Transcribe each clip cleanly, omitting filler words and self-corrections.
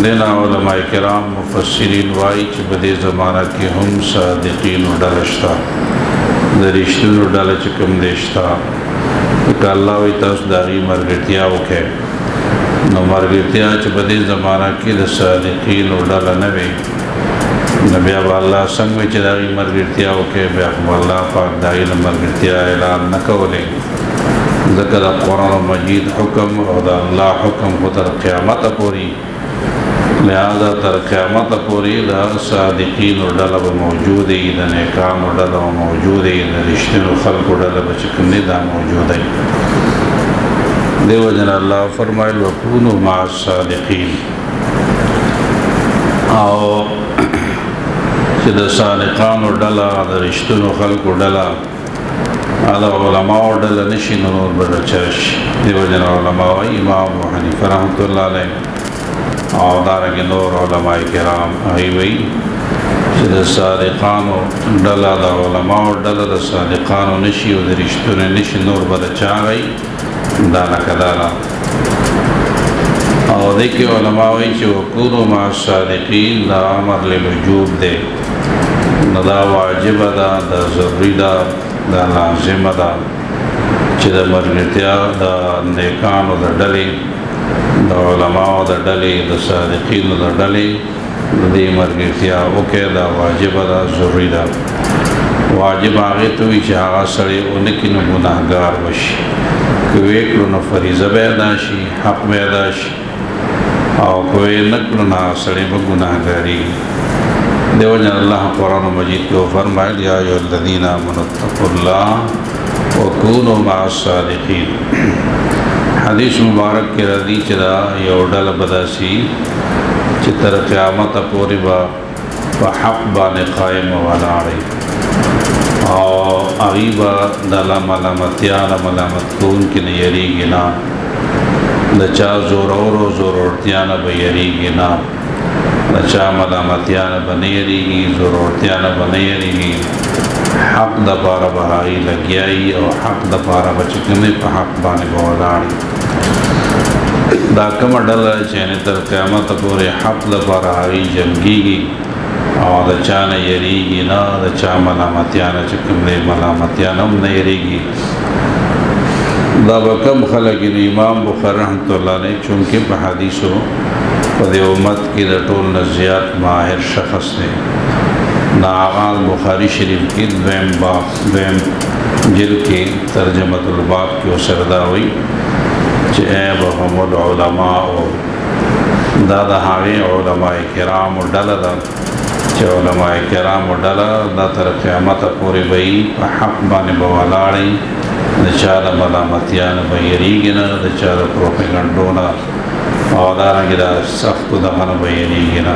देना उलमाए किराम मुफस्सिरीन वाई च बदे ज़माना के हम सादिकीन डलश्ता दरिश्तुन डल चकम देश्ता का अल्लाह व तस दारी मरगतिया उखे न मरगतिया च बदे ज़माना के द सादिकीन डल नवे नबी अल्लाह संग में चदारी मरगतिया उखे बेअल्लाह पाक दाई मरगतिया ऐलान न कवले ज़कर कुरान मजीद हुक्म और अल्लाह हुक्म को तर क़यामत पूरी लिहाजा तर क़यामत पूरी द सादिकीन डल मौजूद है द नेकान डल मौजूद है द रिश्ते खल्क़ डल बचकने दा मौजूद है देव जन अल्लाह फरमाए वकूनु मा सादिकीन आओ द सादिकान डल द रिश्ते खल्क़ डल आला उलमा डल नशी नूर बरचश देव जन उलमा इमाम अबू हनीफा रहमतुल्लाह अलैह और दारंगे नूर उलमाए किराम आई वही सादिकान डला दा उलमा डला दा सादिकान नशी व रिश्तों ने नशी नूर बरचा गई दाना कदाला और देखिए उलमा वही जो वकूनु मा सादिकीन दा अमर लिलवजूब दे नदा वाजिब दा दा ज़रूरी दा दा लाजिम दा च दा मरगतिया दा नेकान दा डले द उलमा द डले द सादिकीन द डले दे मरगतिया ओके दा वाजिब दा ज़रूरी दा वाजिब आगे तो इजागा सड़े उनकी न गुनाहगार वशी कोई न फरीज़ा बेदाशी हक बेदाशी और कोई नकल ना सड़े ब गुनाहगारी देवजन अल्लाह कुरान मजीद को फरमाए या अय्युहल्लज़ीना आमनुत्तक़ुल्लाह व कूनू मअस-सादिक़ीन हदीस मुबारक के रदी चदा योडल बदासी चितर क़यामत पूरी बा हक़ बाने क़ायम वालाड़ी और अगीबा दला मलामतियान मलामत कौन की नयरी गिना लचा ज़ोर और ज़ोरतियान बयरी गिना लचा मलामतियान बनयरीगी ज़ोरतियान बनयरीगी हक़ दपारा बहाई लगियाई और हक़ दपारा बचकने पर हक़ बाने वालाड़ी दाकम डल चैन तर क़यामत पूरे हक़ दपारा हाई जंगीगी और दचा न यरीगी ना दचा मलामतियान चकमले मलामतियान न यरीगी दाबकम खलकिन इमाम बुखारी रहमतुल्लाह ने चूँकि बहदीसों पदे उम्मत की दटोल नज़ियात माहिर शख़स ने नागाल बुखारी शरीफ की द्वैम जिल के तर्जमतुल बाब की सरदा हुई चैब हमल उलमा और दादा हावे उलमाए किराम डलदा च उलमाए किराम डला दा तर क़यामत पूरे बई हक़ बाने बवालाड़ी दचार मलामतियान बयरीगिना दचार प्रोपेगंडोना और दारंगिदा सख्त दहन बयरीगिना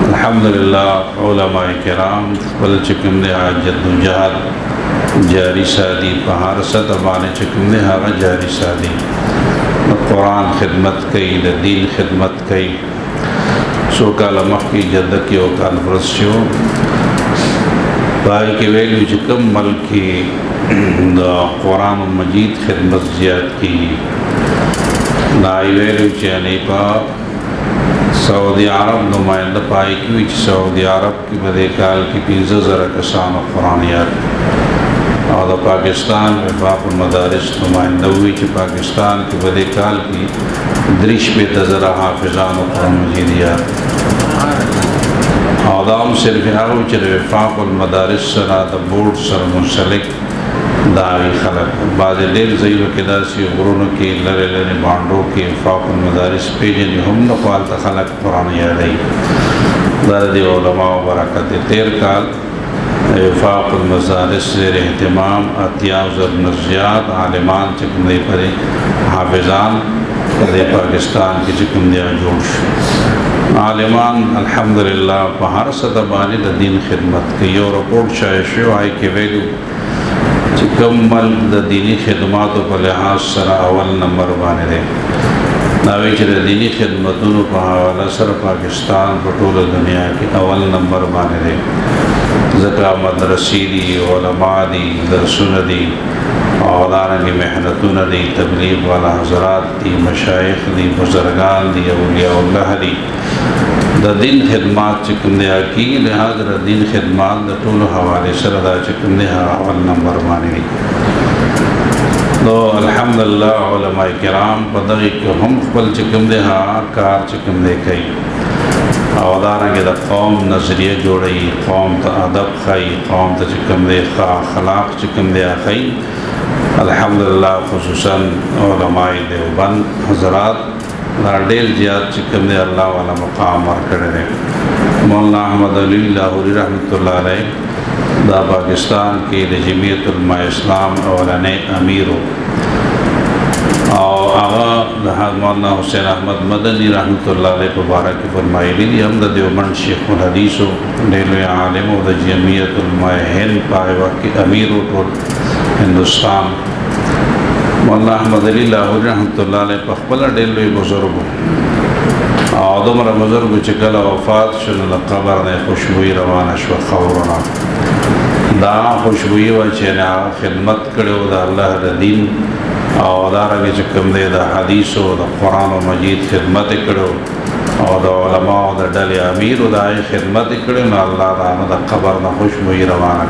अल्हम्दुलिल्लाह उलमाए किराम बल चकम ने आज जद्दोजहद जारी सादी पहाड़ सत बाने चकम ने हाँ जारी सादी कुरान खिदमत कई द दीन खिदमत कई सो काल मख की जद की ओ कॉन्फ्रेंस भाई के वेलू चकम मल की कुरान मजीद खिदमत ज़ियाद की नाई वेलू चैनी पा सऊदी अरब नुमाइंदा पाई की सऊदी अरब की बदे काल की 15,000 कसान कुरानियात और पाकिस्तान वफाक़ुल मदारिस नुमाइंदा हुई पाकिस्तान की बदे काल की दृश पे तज़रा हाफिज़ान कुरान मजीदियात आदाम सिर्फ हाउ चले वफाक़ुल मदारिस सना द बोर्ड सर मुंसलिक दावी खलक बाद दिल ज़ईव के दासी गुरुन के लरे लरे बांडों के वफाक़ुल मदारिस पेजन हम नक़ाल तखलक कुरान यादई दर्द उलमा बरकत तेर काल वफाक़ुल मदारिस ज़ेर एहतमाम अतियाज़ नज़ियात आलिमान चकमदे परे हाफिज़ान परे पाकिस्तान की चकमदिया जोश आलिमान अल्हम्दुलिल्लाह पहाड़ सतबानी द दीन खिदमत के यो रिपोर्ट शायशो आई के वेलू चिकम्मल द दीनी खिदमतों पर लिहाज सरा अवल नंबर बाने दे नावे च दीनी खिदमतों पर हवाला सर पाकिस्तान पटोल दुनिया के अवल नंबर बाने दे ज़का मदरसी दी उलमा दी दरसुन दी और दारंगी मेहनतुन दी, तबलीग वाला हज़रात दी, मशाइख दी, बुज़ुर्गान दी, औलियाउल्लाह दी द दिन खिदमात चिकम दे की लिहाज द दिन खिदमात द टूल हवाले सर दा चिकम दे अव्वल नंबर मानी तो अल्हम्दुलिल्लाह उलमाए किराम पदगी के हम खपल चिकम दे कार चिकम दे कई और दारंगे द कौम नज़रिए जोड़ी, कौम त अदब खाई, कौम त चिकम दे अखलाक चिकम दे खाई। अल्हम्दुलिल्लाह खुसूसन उलमाए देवबंद हज़रात डेल ज़्यादा चिकम दे अल्लाह वाला मकाम करे। मौलाना अहमद अली लाहौरी रहमतुल्लाह अलैह दा पाकिस्तान की जमीयत उलमा इस्लाम औलाने अमीर और आगा मौलाना हुसैन अहमद मदनी रहमतुल्लाह अलैह मुबारक फरमाइली हम द देवबंद शेखुल हदीस डेल आलिम व जमीयत उलमा हिंद पाएवा के अमीर टोल हिंदुस्तान मौलाना अहमद अली लाहौरी रहमतुल्लाह अलैह पखबल डेल बुजुर्ग और दुमरा बुजुर्ग चिकल वफात शुन क़ब्र ने खुशबुई रवाना शव खबरना दा खुशबुई व चेना खिदमत करो द अल्लाह द दीन और दारगे चिकम दे द हदीस द कुरान मजीद खिदमत करो और द उलमा द डल अमीर दाए खिदमत करो न अल्लाह द क़ब्र न खुशबुई रवाना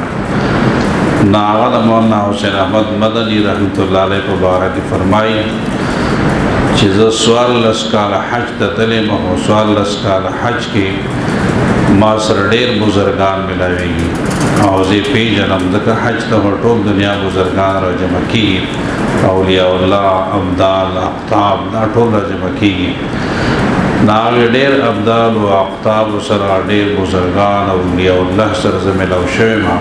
नावद मौलाना हुसैन अहमद मदनी रहमतुल्लाह अलैह मुबारक फरमाई चीज़ सवाल लस्काल हज तले महो सवाल लस्काल हज के मासर डेर बुजुर्गान मिलावेगी और जे पे जन्म दका हज तो टोल दुनिया बुजुर्गान र जमा की औलियाउल्लाह अब्दाल अख्ताब ना टोल जमा की नावे डेर अब्दाल व अख्ताब सर डेर बुजुर्गान औलियाउल्लाह सर मिलाव शमा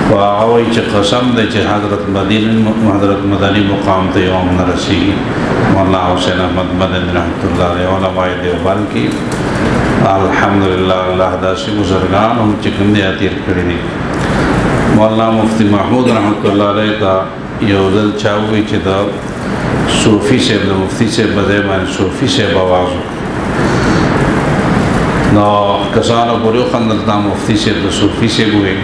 वावई च कसम दे च हज़रत मदनी मुकाम ते यौम न रसी मौलाना हुसैन अहमद मदनी रहमतुल्लाह अलैह उलमाए देवबंद की अल्हम्दुलिल्लाह अल्लाह दासी बुजुर्गान हम चिकन दे तीर करी दी मौलाना मुफ्ती महमूद रहमतुल्लाह अलैह का योजल चावी च द सूफ़ी से मुफ्ती से बदे मान सूफ़ी से बवाज़ो ना कसानो बुरो खंदलता मुफ्ती से तो सूफ़ी से हुए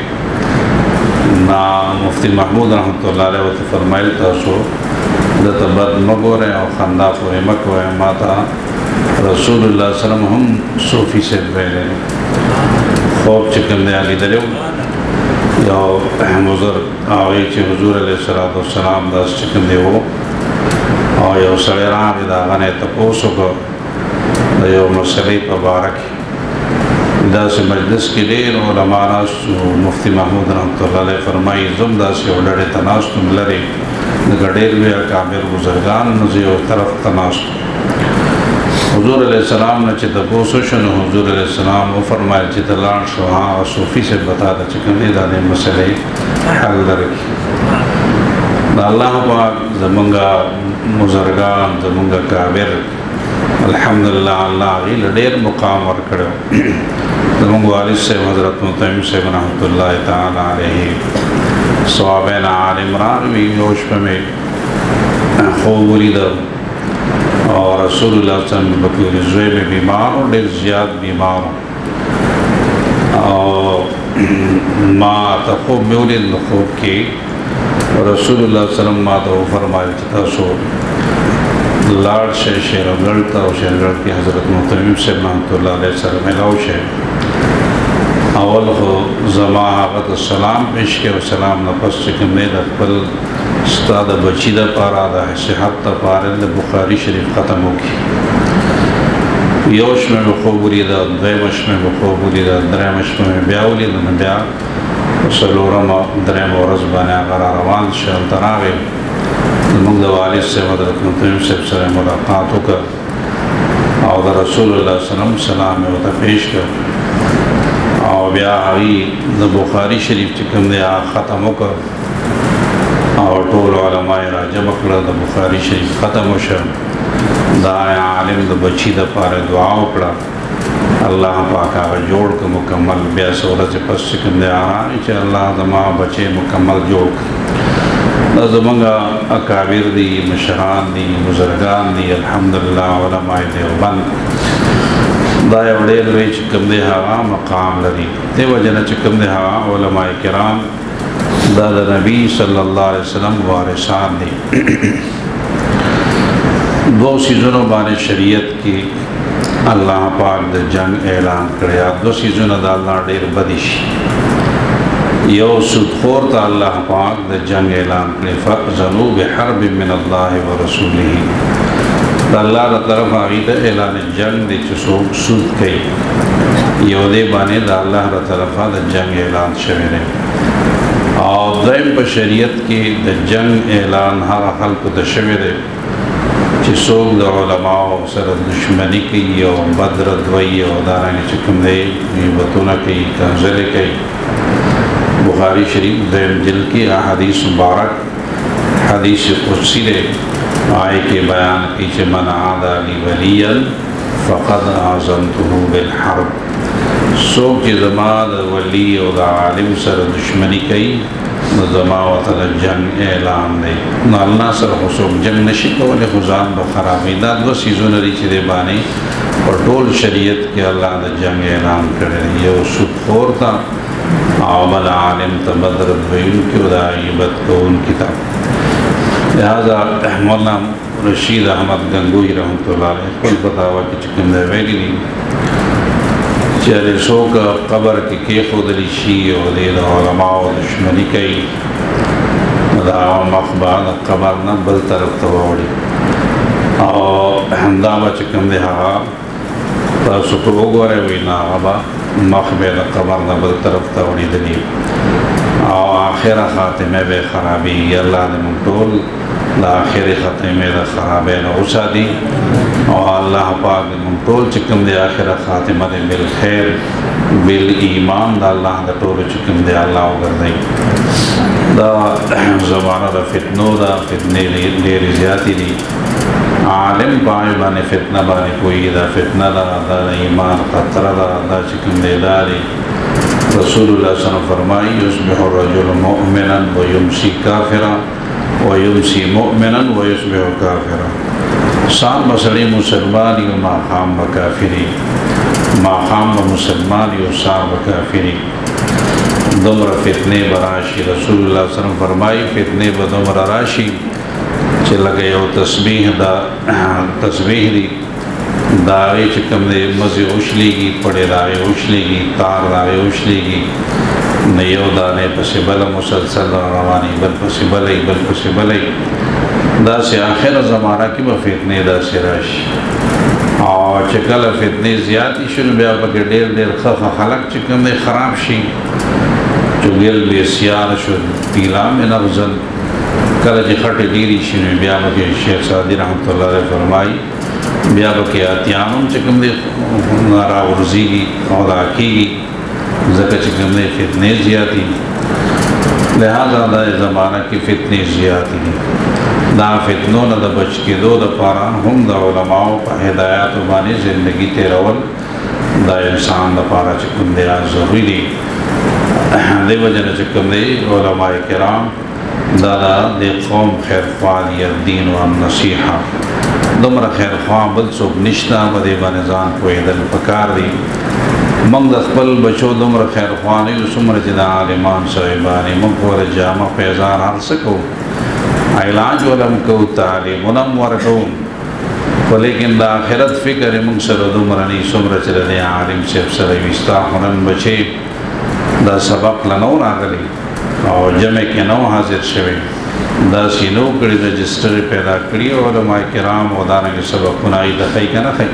ना मुफ्ती महमूद रहमतुल्लाह अलैह वत फरमाइल तासो द तबद मगोरे और खंदा पूरे मकवे माता रसूलुल्लाह सल्लम हम सूफ़ी से पहले खूब चिकन दे आली दरियो या बुजुर्ग आगे चे हुजूर अलैहिस्सलाम दस चिकन दे वो और यो सड़ेरा विदागने तपोसो को यो मसले पबारक दा से मजलिस के डेर उलमाना मुफ्ती महमूद रहमतुल्लाह अलैह फरमाई जुमदा से उड़े तनास तुम लरे गडेर भी काबिर बुजुर्गान नज़ी और तरफ तनास हुजूर अलैहिस्सलाम ने चितपोसो शन हुजूर अलैहिस्सलाम वो फरमाए चितलान शुहा और सूफ़ी से बता दा चिकन दाने मसले हल रखी अल्लाह पाक जमंगा बुजुर्गान जमंगा काबिर अल्हम्दुलिल्लाह अल्लाह डेर मुकाम और करो जमंग वालिद से हज़रत मुतइम से रहमतुल्लाह ताला अलैहि सवाबेन आल इमरान भी योश में खूब उलीद और रसूलुल्लाह सल्लल्लाहु अलैहि वसल्लम में बीमार और डेर ज़्यादा बीमार और माँ तो खूब मेलिद खूब की रसूलुल्लाह सल्लल्लाहु अलैहि वसल्लम माँ तो फरमाए सो लाड़ से शेरगढ़ था और शेरगढ़ की हज़रत मुतइम से रहमतुल्लाह अलैह सर मिलाओ शे अवल हो जमा आगत सलाम पेश के सलाम नफस चिकन दखल स्ताद बचीदा पारा दा सेहत पारद बुखारी शरीफ ख़त्म होगी योश में बखूबुली दा द्वैमश में बखूबुली दा द्रैमश में ब्याउली दा ब्या सलोरम द्रैम औरस बने अगर रवान शल तनावे मुंद वालिद से हज़रत मुतइम से मुलाकात होकर और रसूलुल्लाह सल्लल्लाहु अलैहि वसल्लम सलाम में पेश कर और ब्या हवी द बुखारी शरीफ चिकन दे ख़त्म होकर और टोल उलमाए राजम अकड़ द बुखारी शरीफ ख़त्म हो शर दाया आलिम द बची द पारे दुआ उकड़ा अल्लाह पाक जोड़ के मुकम्मल ब्या सूरत पस चिकन दे अल्लाह दमा बचे मुकम्मल जोड़ जमंगा अकाबिर दी मशरान दी बुजुर्गान दी अल्हम्दुलिल्लाह उलमाए देवबंद दाया वडेल वे चिकम दे हवा मकाम लरी ते वजन चिकम दे हवा उलमाए किराम दादा नबी सल्लल्लाहु अलैहि वसल्लम वारिसान दी दो सीज़नों बाने शरीयत की अल्लाह पाक द जंग ऐलान करे। दो सीज़न अल्लाह डेर बदिश यो सुदखोर ता अल्लाह पाक द जंग ऐलान करे। फ़अज़नु बिहर्ब मिनल्लाहि व रसूलिही अल्लाह द तरफ आगीद ऐलान जंग दे चसोक सुद कई यो दे बाने द अल्लाह द तरफ द जंग ऐलान शवेरे। और दैम पर शरीयत की द जंग ऐलान हर खल्क द शवेरे चिसोक द उलमाओ सर दुश्मनी की यो बद्र द्वई और दारानी चिकम दे बतूना की कंजले कई। बुखारी शरीफ दैम जिल की हदीस मुबारक हदीस कुदसी दे आए के बयान की मन आदा ली वलियन फ़क़द आज़नतुहु बिल हर्ब सोक के जमाद वली और आलिम सर दुश्मनी कई जमावत जंग ऐलान दे नालना सर हुसोक जंग नशी वाले खुजान बखराबी दा दो सीज़ों रिचे बानी और टोल शरीयत के अल्लाह द जंग ऐलान करे। ये सुखोर था आवल आलिम तबदर के उदाईबत को उनकी था। लिहाजा मौलाना रशीद अहमद गंगोई रहमतुल्लाह अलैह कुल बतावा कि चिकन वेली चले सो का कबर के खुदली शी और दे उलमाओ दुश्मनी कई मखबाद कबर न बल तरफ तवड़ी और हंदावा चिकन दे हा सुटो गोरे हुई ना हबा मखबे न कबर न बल तरफ तवड़ी दली और आखिर खातिमे बे खराबी अल्लाह ने मुटोल आखिर ख़ातिमे द खराबे न उसा दी और अल्लाह पाक ने मुटोल चिकन दे आखिर ख़ातिमा दे बिल खैर बिल ईमान द अल्लाह द टोल चिकन दे अल्लाह कर दई दा ज़माना द फितनो दा फितने लेर ज़्यादती दी आलिम पाए बाने फितना बाने कोई दा फितना दा ईमान खतरा दा चिकन दे दारी रसूलुल्लाह सल्लल्लाहु अलैहि वसल्लम फरमाई युस्बिहु रजुल मुअमिनन व युमसी काफिरा व युमसी मुअमिनन व युस्बिहु काफिरा शाम बसड़ी मुसलमान यो माखाम व काफिरी माखाम व मुसलमान यो शाम व काफिरी दुमर फितने बराशी रसूलुल्लाह सल्लल्लाहु अलैहि वसल्लम फरमाई फितने ब दुमर राशी चल गयो तस्बीह दी दावे चिकम दे मज़े उछलेगी पड़े दावे उछलेगी तार दावे उछलेगी नयो दाने पसे बल मुसलसल रवानी बल पसे बल दा से आखिर ज़माना की व फितने दा से रश और चिकल फितने ज़्यादा शुरू ब्या पके डेर खलक चिकम दे ख़राब शी चुगल बेसियार शुद पीला में नफजल कल खट डीरी शुरू ब्या पके शेख सादी रहमतुल्लाह अलैह फरमाई ब्या के अतियाम चिकम दे नारावर्जी की औदा की जक चिकम दे फितने ज़्यादा लिहाजा दा ज़माना की फितने ज़्यादा दा फितनों न द बच के दो द पारा हम द उलमाओं पर हिदायत बानी ज़िंदगी तेरवल दा इंसान द पारा चिकम दे ज़रूरी दे वजन चिकम दे उलमाए किराम दादा दे कौम खैर ख्वाह दीन व नसीहा दुमरा खैर ख्वाह बल सोब निश्ता बदे बानिजान को दल पकार दी मंग दखबल बचो दुमरा खैर ख्वाह नहीं सुमर जिदा आलिमान साहिबानी मुखवर जामा फैज़ान हाल सको इलाज वलम को तालीमुनम वरको लेकिन दा आखिरत फ़िक्र मुंग सर दुमरा नहीं सुमर चलने आलिम से अफसर विस्ता हुनन बचे दा सबक लनो नागली और जमे के नौ हाजिर शवे दा सीनो कड़ी रजिस्टर पैदा करी और माए किराम वदाना के सबक खुनाई दखई का न खई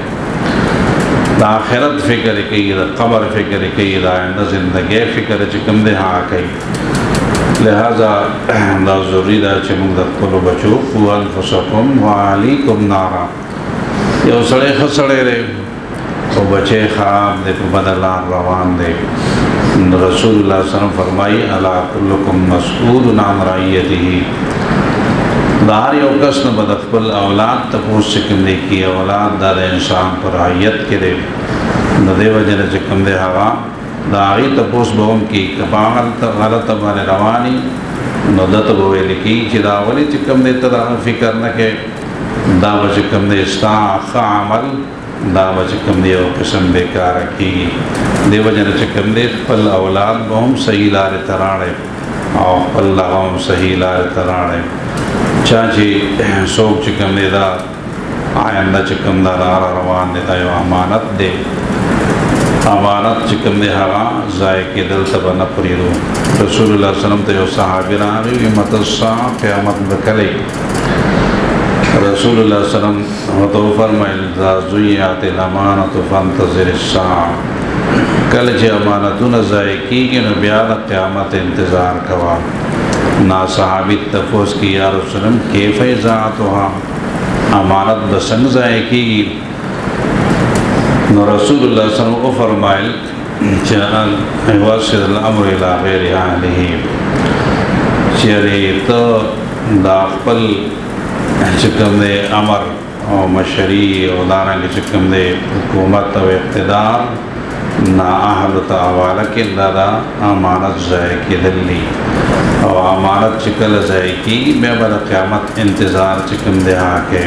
दा आखिरत फ़िक्र कई दा कबर फ़िक्र कई दा आइंदा ज़िंदगी फ़िक्र चिकम दे हाँ कई। लिहाजा दा ज़रूरी दा चमुक दखलो बचो क़ु अनफुसकुम व अहलीकुम नारा यो सड़े खसड़े रे तो बचे ख़राब दे बदला रवान दे रसूलुल्लाह सल्लल्लाहु अलैहि वसल्लम फरमाई अला कुल्लुकुम मस्ऊलुन अन रइयतिही दार यो कस न बदखबल औलाद तपोस चिकम दे की औलाद दार इंसान पर रइयत के दे नदे वजन चिकम दे हवा दाई तपोस बहुम की कपागल गलत बने रवानी नदत बोए लिखी चिदावली चिकम दे तदा फ़िक्र न के दाव चिकम दे इस्ता अमल दावा चिकम दे और किस्म बेकार की देवजन चिकम दे पल औलाद बहुम सही लारे तराड़े और अल्लाह हम सही लार तराड़े चाची सोच चिकम दे दा आयंदा चिकम दा नारा रवान दे दा अमानत दे अमानत चिकम दे हवा जाए के दिल तब न परीरो रसूलुल्लाह सल्लम ते सहाबी रावी मतसा क़यामत बकले रसूलुल्लाह सल्लम तो फरमाइल ज़ुय्यातिल अमानतु फंतज़िर अस्साअ कल जे अमानतुन ज़ाय की न ब्याद क़यामत इंतज़ार कवा ना सहाबी तफोस की या रसूलम कैफ़ ज़ातुहा अमानत बसंग ज़ाय की न रसूलुल्लाह सल्लम को फरमाइल जअन वसिल अम्र इला गैरि अहलिही चले तो दाखल चिकम दे अमर और मशरी और दाना के चिकम दे हुकूमत और इक़्तिदार ना अहल तावाला के दादा अमानत ज़ाय की दिल्ली और अमानत चिकल ज़ाय की मैं बड़ा क़यामत इंतज़ार चिकम दे आके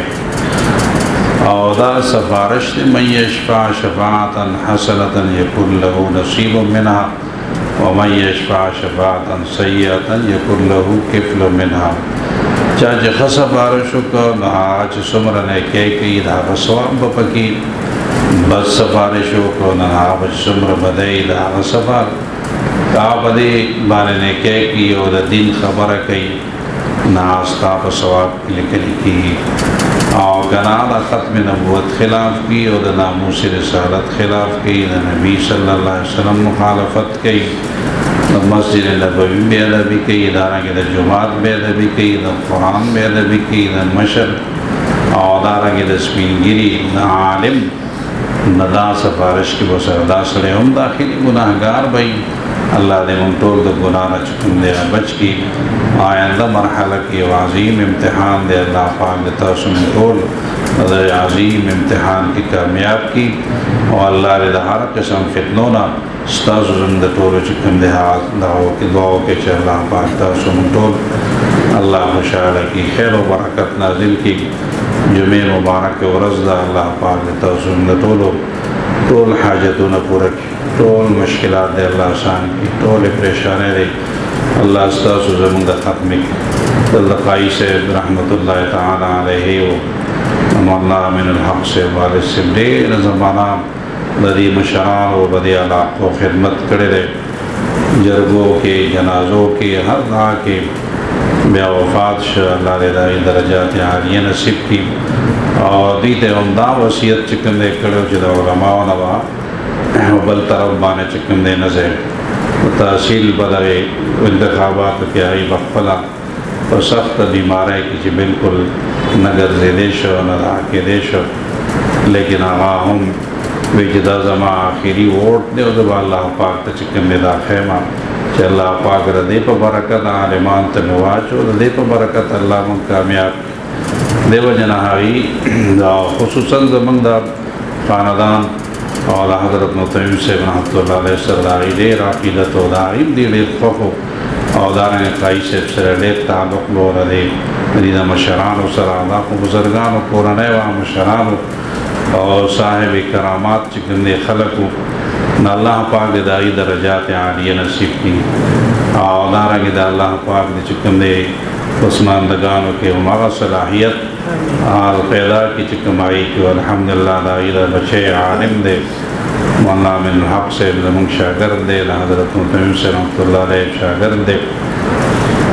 और दा सफारिश मन यशफ़ा शफ़ाअतन हसनतन यकुन लहू नसीबुम मिनहा व मन यशफ़ा शफ़ाअतन सय्यतन यकुन लहू किफ़्लुम मिनहा चाहे खसफारिशों का आज सुमरन के धाग स्वाब पकी बस सफारिशों को नहाब सुमर बदई धाग सफार का बदे बारे ने के की और दिन खबर कई नास्ता पर स्वाब लिखी और गनादा ख़त्म नबूवत खिलाफ की और नामूस रिसालत खिलाफ की नबी सल्लल्लाहु अलैहि वसल्लम मुखालफत की मस्जिद नबवी बेअदबी की इदारा के जुमात बेअदबी की कुरान बेअदबी की मशर और दारा के स्पीनगिरी न आलिम न दा सफारिश की बसरदा सड़े हम दाखिली गुनाहगार भाई अल्लाह ने मुमतोल तो गुनाह न चुकन दे बच की आयंदा मरहला की अज़ीम इम्तहान दे अल्लाह पाक देता सुमतोल अज़ीम इम्तहान की कामयाब की और अल्लाह ने हर किस्म फितनोना स्ताज़ुंद टोल चिकन दे हाथ दाओ के दुआओं के अल्लाह पाक ता सुमतोल अल्लाह खुशाल की खैर व बरकत नाजिल की जुमे मुबारक वरज़दा अल्लाह पाक देता सुमद टोलो टोल हाजतों न पूरा टोल मुश्किलात दे अल्लाह आसान की टोल परेशानी दे अल्लाह अस्तासु ज़मीन ख़त्म तल्लक़ाई से रहमतुल्लाह ताला अलैहि व मौला मिनल हक़ से वालिद से ढेर ज़माना लदी मशान व बदी अला को खिदमत करे रहे जरगों के जनाज़ों के हर गाह के ब्या वफ़ात अल्लाह दाई दरजात आलिया नसीब की और दीते उमदा वसीयत चिकन दे कड़ो जिदा उलमा नवा बल तरफ बाने चिकन दे नज़र तहसील बदले इंतखाबात के आई बखला और सख्त बीमार है कि बिल्कुल नगर जे देश न के देश लेकिन आगा हम बेजदा जमा आखिरी वोट दे उदबा अल्लाह पाक त चिकन दे दा खैमा चे अल्लाह पाक रदे पर बरकत आलिमान त नवाचो रदे पर बरकत अल्लाह मन कामयाब देव जनाही खुसूसन ज़मन दा ख़ानदान और हज़रत मुतइम से रहमतुल्लाह अलैह सरदारी दे अक़ीदत व दाइम दे खौफ और दारंग काई से सरले ताल्लुक़ लो रदे मदीना मशरान व सरादा को बुज़ुर्गान व कुरान व मशरान और साहिब करामात चिकन दे खलक न अल्लाह पाक दे दाई दरजात आलिया नसीब की और दारंग दे अल्लाह पाक दे चिकन दे पसमानदगानों के हमारा सलाहियत आल पैदा की चिकमाई की अल्हम्दुलिल्लाह दाईदा बचे आलिम दे मौला मिन हक़ से जमुन शागिर्द दे हज़रत मुतइम से रहमतुल्लाह अलैह शागिर्द दे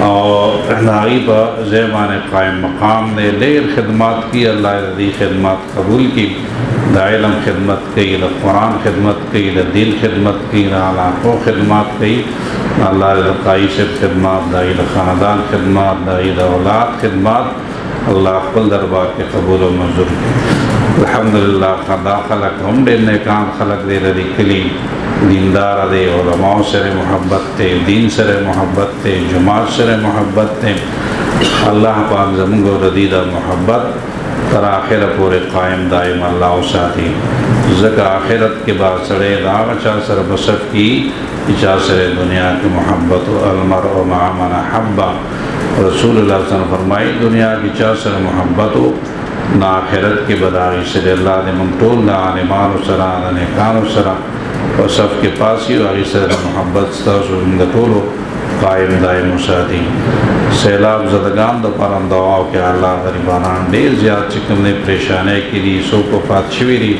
और नाई पर ज़ेमान कायम मकाम दे लेर खिदमत की अल्लाह दी खिदमत कबूल की दाइलम खिदमत की द कुरान खिदमत की द दिल खिदमत की आलाक़ों खिदमत की अल्लाह काई से खिदमत दाई ख़ानदान खिदमत दाई औलाद खिदमत अल्लाह कुल दरबार के कबूल व मंजूर अल्हम्दुलिल्लाह खदा खलक हम दे नेकान खलक दे रदी खिली दीनदार दे उलमाओं से मोहब्बत थे दीन से मोहब्बत थे जमात से मोहब्बत थे अल्लाह पाक ज़मीन रदीदा मोहब्बत तर आखिर पूरे कायम दायम अल्लाह साथी ज़का आखिरत के बाद सड़े दाग चासर बसफ की चासर दुनिया की मोहब्बत अलमर व मामन हब्बा रसूलुल्लाह सल्लल्लाहु अलैहि वसल्लम फरमाई दुनिया की चासर मोहब्बत ना आखिरत के बदाई से अल्लाह ने ममतूल ना आलिमान सरा ने कान सरा और सब के पास ही और इस मोहब्बत टोलो قائم دائم ساتي سیلاب زدگان د پرم دعا کې الله غریبانان ډېر زیات چې کوم نه پریشانې کړي سو کو پات شوی دي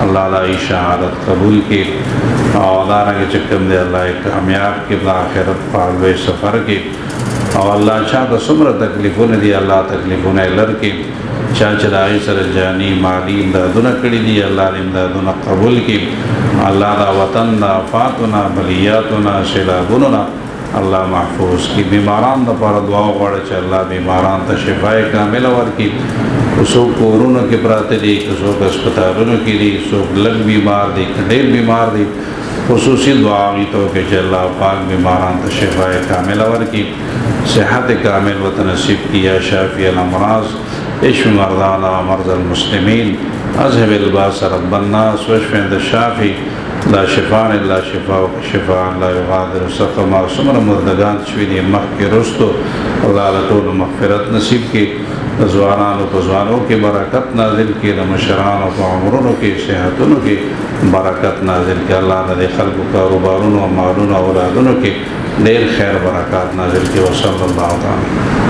الله لا شهادت قبول کې او دا رنګ چې کوم دی الله کامیاب کې د آخرت په لوی سفر کې او الله چا د څومره تکلیفونه دي الله تکلیفونه لر کې چا چې دای سره جانی مالی امدادونه کړي دي الله دې امدادونه قبول کړي الله دا وطن دا فاتنا بلیاتنا سیلابونه الله محفوظ کی بیماران د پر دعا غواړي چې الله بیماران ته شفای کامله ورکړي اوسو کورونو کې پراته دي اوسو هسپتالونو کې دي اوسو لږ بیمار دي ډېر بیمار دي خصوصي دعا غي ته کې چې الله پاک بیماران ته شفای کامله ورکړي صحت کامل وتنصیب کیا شافی الامراض اشف مرضانا ومرضى المسلمين اذهب الباس رب الناس واشف عند الشافي لا شفاء الا شفاء لا يغادر سقما سمر مردگان شوی دی مخی رستو اللہ لطول مغفرت نصیب کی زوانان و پزوانوں کی برکت نازل کی مشران و عمروں کی صحتوں کی برکت نازل کی اللہ نے خلق کاروباروں و مالوں و اولادوں کی دیر خیر برکات نازل کی وصلی اللہ تعالی